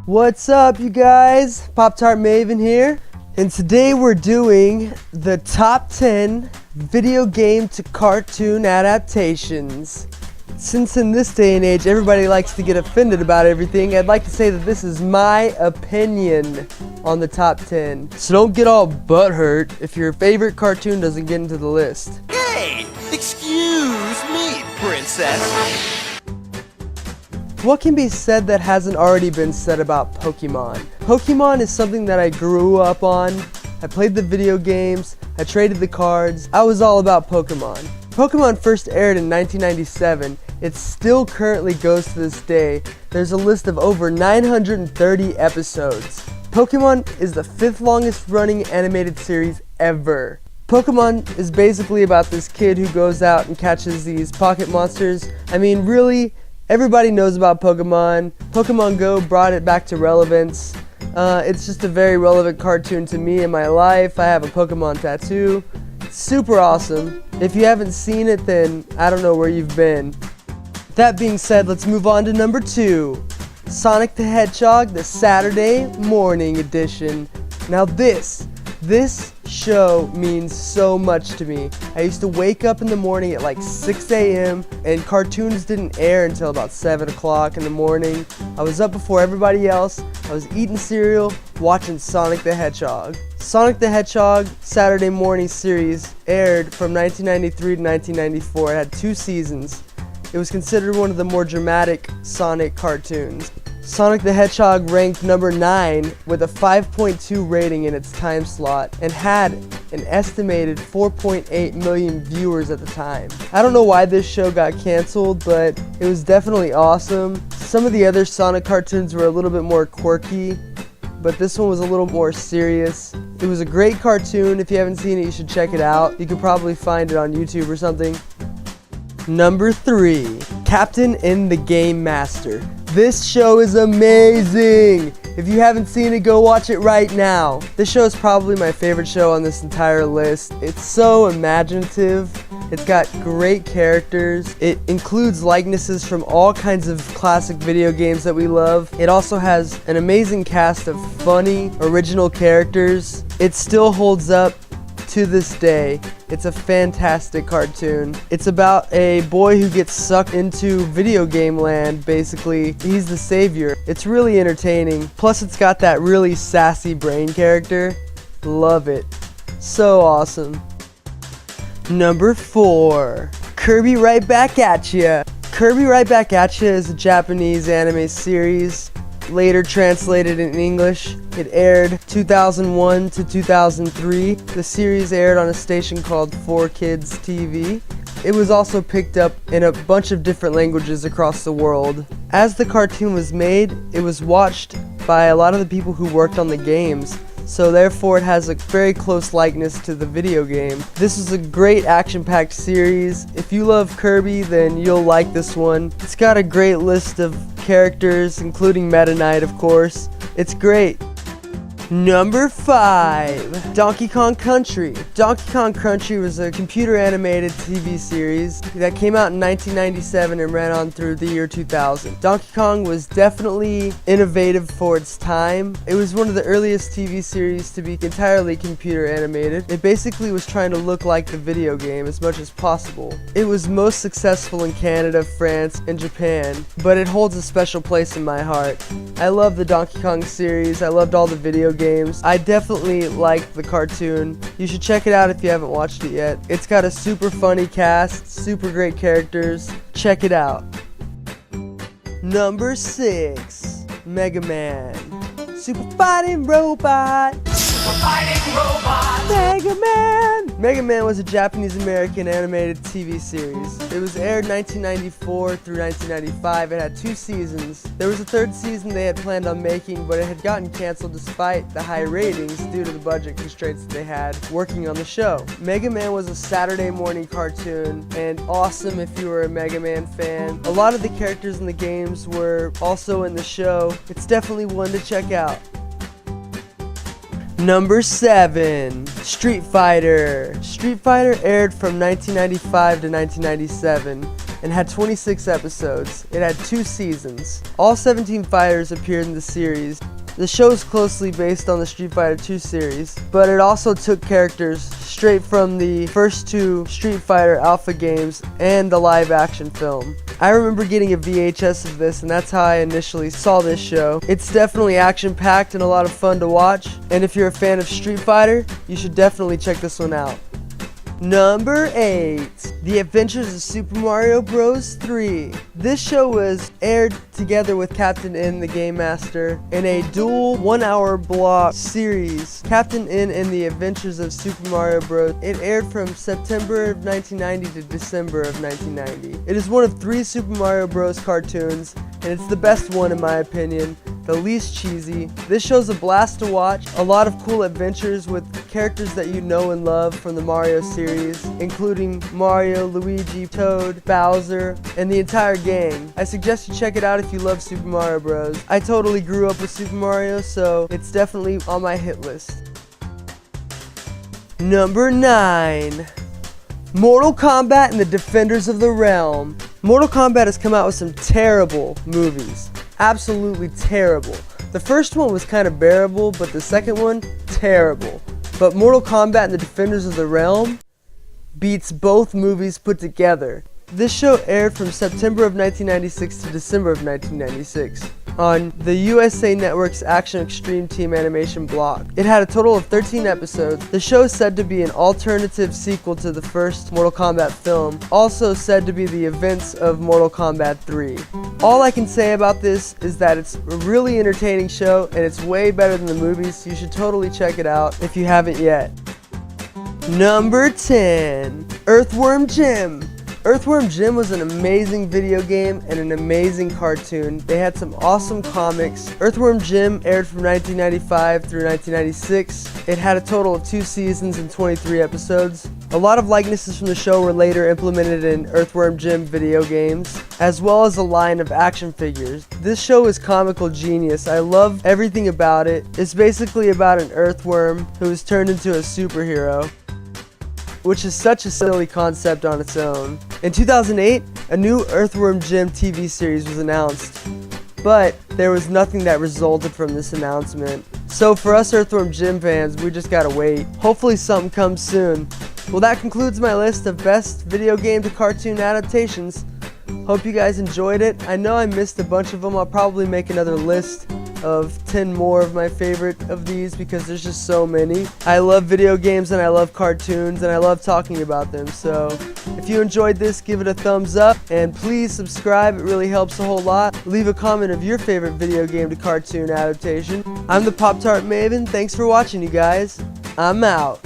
What's up, you guys? Poptart Maven here, and today we're doing the top 10 video game to cartoon adaptations. Since in this day and age everybody likes to get offended about everything, I'd like to say that this is my opinion on the top 10. So don't get all butthurt if your favorite cartoon doesn't get into the list. Hey, excuse me, princess. What can be said that hasn't already been said about Pokemon? Pokemon is something that I grew up on. I played the video games, I traded the cards, I was all about Pokemon. Pokemon first aired in 1997. It still currently goes to this day. There's a list of over 930 episodes. Pokemon is the 5th longest running animated series ever. Pokemon is basically about this kid who goes out and catches these pocket monsters. I mean, really, everybody knows about Pokemon. Pokemon Go brought it back to relevance. It's just a very relevant cartoon to me in my life. I have a Pokemon tattoo. It's super awesome. If you haven't seen it, then I don't know where you've been. That being said, let's move on to number 2. Sonic the Hedgehog, the Saturday morning edition. Now this show means so much to me. I used to wake up in the morning at like 6 a.m. and cartoons didn't air until about 7 o'clock in the morning. I was up before everybody else. I was eating cereal, watching Sonic the Hedgehog. Sonic the Hedgehog Saturday morning series aired from 1993 to 1994. It had 2 seasons. It was considered one of the more dramatic Sonic cartoons. Sonic the Hedgehog ranked number 9 with a 5.2 rating in its time slot and had an estimated 4.8 million viewers at the time. I don't know why this show got canceled, but it was definitely awesome. Some of the other Sonic cartoons were a little bit more quirky, but this one was a little more serious. It was a great cartoon. If you haven't seen it, you should check it out. You could probably find it on YouTube or something. Number 3, Captain and the Game Master. This show is amazing! If you haven't seen it, go watch it right now. This show is probably my favorite show on this entire list. It's so imaginative. It's got great characters. It includes likenesses from all kinds of classic video games that we love. It also has an amazing cast of funny, original characters. It still holds up to this day. It's a fantastic cartoon. It's about a boy who gets sucked into video game land, basically. He's the savior. It's really entertaining. Plus it's got that really sassy brain character. Love it. So awesome. Number 4, Kirby Right Back at Ya. Kirby Right Back at Ya is a Japanese anime series, later translated in English. It aired 2001 to 2003. The series aired on a station called 4Kids TV. It was also picked up in a bunch of different languages across the world. As the cartoon was made, it was watched by a lot of the people who worked on the games, so therefore it has a very close likeness to the video game. This is a great action-packed series. If you love Kirby, then you'll like this one. It's got a great list of characters, including Meta Knight, of course. It's great. Number 5, Donkey Kong Country. Donkey Kong Country was a computer animated TV series that came out in 1997 and ran on through the year 2000. Donkey Kong was definitely innovative for its time. It was one of the earliest TV series to be entirely computer animated. It basically was trying to look like the video game as much as possible. It was most successful in Canada, France, and Japan, but it holds a special place in my heart. I love the Donkey Kong series. I loved all the video games. I definitely liked the cartoon. You should check it out if you haven't watched it yet. It's got a super funny cast, super great characters. Check it out. Number 6, Mega Man. Super fighting robot. Super fighting robot. Mega Man. Mega Man was a Japanese-American animated TV series. It was aired 1994 through 1995. It had 2 seasons. There was a 3rd season they had planned on making, but it had gotten canceled despite the high ratings due to the budget constraints that they had working on the show. Mega Man was a Saturday morning cartoon and awesome if you were a Mega Man fan. A lot of the characters in the games were also in the show. It's definitely one to check out. Number 7, Street Fighter. Street Fighter aired from 1995 to 1997. and had 26 episodes. It had 2 seasons. All 17 fighters appeared in the series. The show is closely based on the Street Fighter II series, but it also took characters straight from the first 2 Street Fighter Alpha games and the live action film. I remember getting a VHS of this, and that's how I initially saw this show. It's definitely action-packed and a lot of fun to watch, and if you're a fan of Street Fighter, you should definitely check this one out. Number 8. The Adventures of Super Mario Bros. 3. This show was aired together with Captain N, the Game Master, in a dual 1-hour block series, Captain N and the Adventures of Super Mario Bros. It aired from September of 1990 to December of 1990. It is one of 3 Super Mario Bros. Cartoons, and it's the best one in my opinion. The least cheesy. This show's a blast to watch. A lot of cool adventures with characters that you know and love from the Mario series, including Mario, Luigi, Toad, Bowser, and the entire gang. I suggest you check it out if you love Super Mario Bros. I totally grew up with Super Mario, so it's definitely on my hit list. Number 9. Mortal Kombat and the Defenders of the Realm. Mortal Kombat has come out with some terrible movies. Absolutely terrible. The first one was kind of bearable, but the second one, terrible. But Mortal Kombat and the Defenders of the Realm beats both movies put together. This show aired from September of 1996 to December of 1996 on the USA Network's Action Extreme Team Animation block. It had a total of 13 episodes. The show is said to be an alternative sequel to the first Mortal Kombat film, also said to be the events of Mortal Kombat 3. All I can say about this is that it's a really entertaining show and it's way better than the movies. You should totally check it out if you haven't yet. Number 10. Earthworm Jim. Earthworm Jim was an amazing video game and an amazing cartoon. They had some awesome comics. Earthworm Jim aired from 1995 through 1996. It had a total of 2 seasons and 23 episodes. A lot of likenesses from the show were later implemented in Earthworm Jim video games, as well as a line of action figures. This show is comical genius. I love everything about it. It's basically about an earthworm who is turned into a superhero, which is such a silly concept on its own. In 2008, a new Earthworm Jim TV series was announced, but there was nothing that resulted from this announcement. So for us Earthworm Jim fans, we just gotta wait. Hopefully something comes soon. Well, that concludes my list of best video game to cartoon adaptations. Hope you guys enjoyed it. I know I missed a bunch of them. I'll probably make another list of 10 more of my favorite of these because there's just so many. I love video games and I love cartoons and I love talking about them. So if you enjoyed this, give it a thumbs up and please subscribe. It really helps a whole lot. Leave a comment of your favorite video game to cartoon adaptation. I'm the Poptart Maven. Thanks for watching, you guys. I'm out.